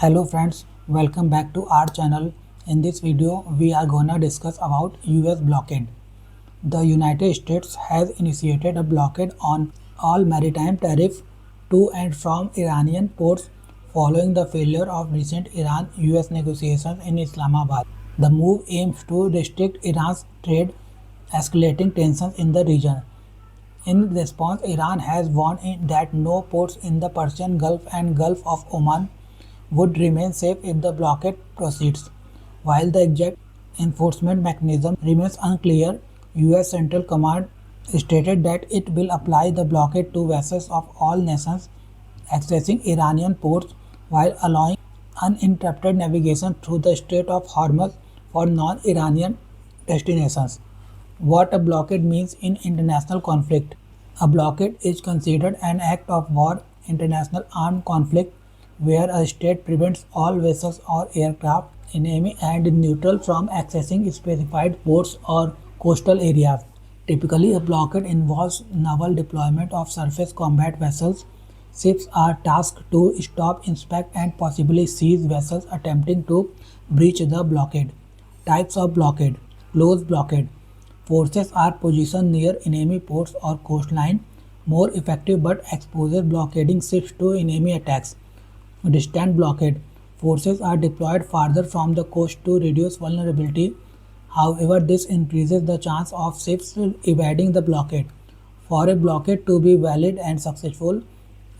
Hello friends, welcome back to our channel. In this video, we are gonna discuss about US blockade. The United States has initiated a blockade on all maritime tariffs to and from Iranian ports following the failure of recent Iran-US negotiations in Islamabad. The move aims to restrict Iran's trade, escalating tensions in the region. In response, Iran has warned that no ports in the Persian Gulf and Gulf of Oman would remain safe if the blockade proceeds. While the exact enforcement mechanism remains unclear, US Central Command stated that it will apply the blockade to vessels of all nations accessing Iranian ports while allowing uninterrupted navigation through the Strait of Hormuz for non-Iranian destinations. What a blockade means in international conflict. A blockade is considered an act of war, international armed conflict, where a state prevents all vessels or aircraft, enemy and neutral from accessing specified ports or coastal areas. Typically, a blockade involves naval deployment of surface combat vessels. Ships are tasked to stop, inspect, and possibly seize vessels attempting to breach the blockade. Types of blockade: close blockade. Forces are positioned near enemy ports or coastline, more effective but exposes blockading ships to enemy attacks. Distant blockade. Forces are deployed farther from the coast to reduce vulnerability. However, this increases the chance of ships evading the blockade. For a blockade to be valid and successful,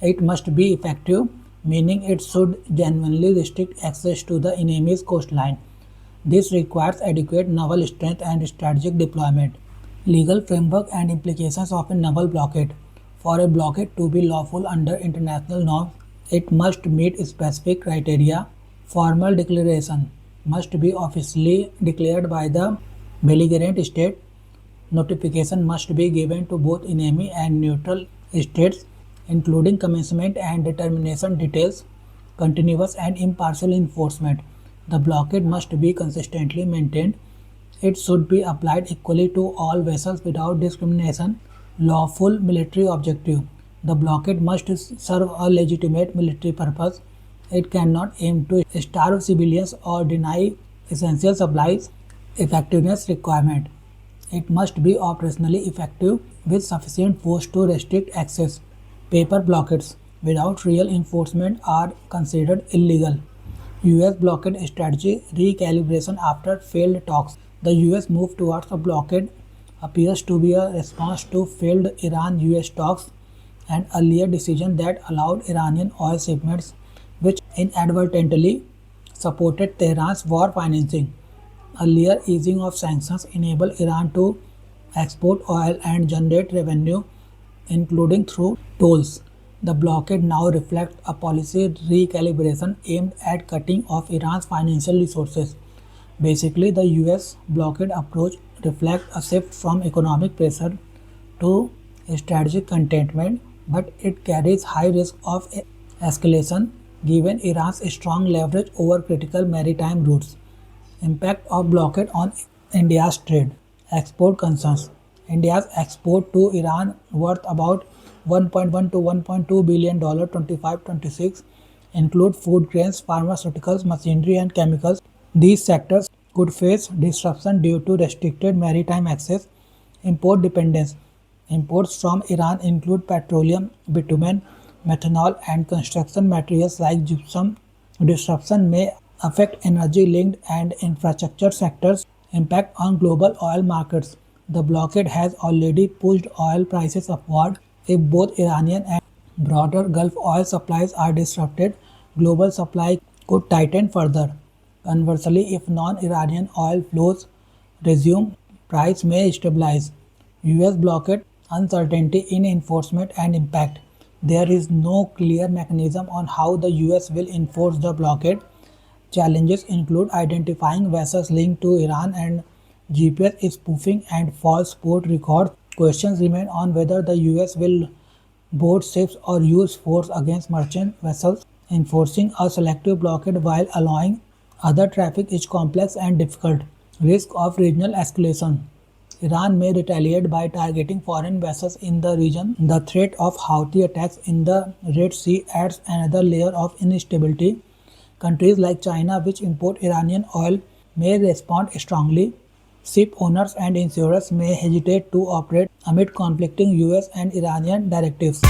it must be effective, meaning it should genuinely restrict access to the enemy's coastline. This requires adequate naval strength and strategic deployment. Legal framework and implications of a naval blockade. For a blockade to be lawful under international norms, it must meet specific criteria. Formal declaration must be officially declared by the belligerent state. Notification must be given to both enemy and neutral states, including commencement and determination details. Continuous and impartial enforcement. The blockade must be consistently maintained. It should be applied equally to all vessels without discrimination. Lawful military objective. The blockade must serve a legitimate military purpose. It cannot aim to starve civilians or deny essential supplies. Effectiveness requirement. It must be operationally effective with sufficient force to restrict access. Paper blockades without real enforcement are considered illegal. US blockade strategy recalibration after failed talks. The US move towards a blockade appears to be a response to failed Iran-US talks and earlier decision that allowed Iranian oil shipments, which inadvertently supported Tehran's war financing. Earlier easing of sanctions enabled Iran to export oil and generate revenue, including through tolls. The blockade now reflects a policy recalibration aimed at cutting off Iran's financial resources. Basically, the US blockade approach reflects a shift from economic pressure to strategic containment, but it carries high risk of escalation given Iran's strong leverage over critical maritime routes. Impact of blockade on India's trade. Export concerns. India's export to Iran worth about 1.1 to 1.2 billion dollar 25-26 include food grains, pharmaceuticals, machinery and chemicals. These sectors could face disruption due to restricted maritime access. Import dependence. Imports from Iran include petroleum, bitumen, methanol and construction materials like gypsum. Disruption may affect energy-linked and infrastructure sectors. Impact on global oil markets. The blockade has already pushed oil prices upward. If both Iranian and broader Gulf oil supplies are disrupted, global supply could tighten further. Conversely, if non-Iranian oil flows resume, price may stabilize. US blockade uncertainty in enforcement and impact. There is no clear mechanism on how the US will enforce the blockade. Challenges include identifying vessels linked to Iran and GPS spoofing and false port records. Questions remain on whether the US will board ships or use force against merchant vessels. Enforcing a selective blockade while allowing other traffic is complex and difficult. Risk of regional escalation. Iran may retaliate by targeting foreign vessels in the region. The threat of Houthi attacks in the Red Sea adds another layer of instability. Countries like China, which import Iranian oil, may respond strongly. Ship owners and insurers may hesitate to operate amid conflicting US and Iranian directives.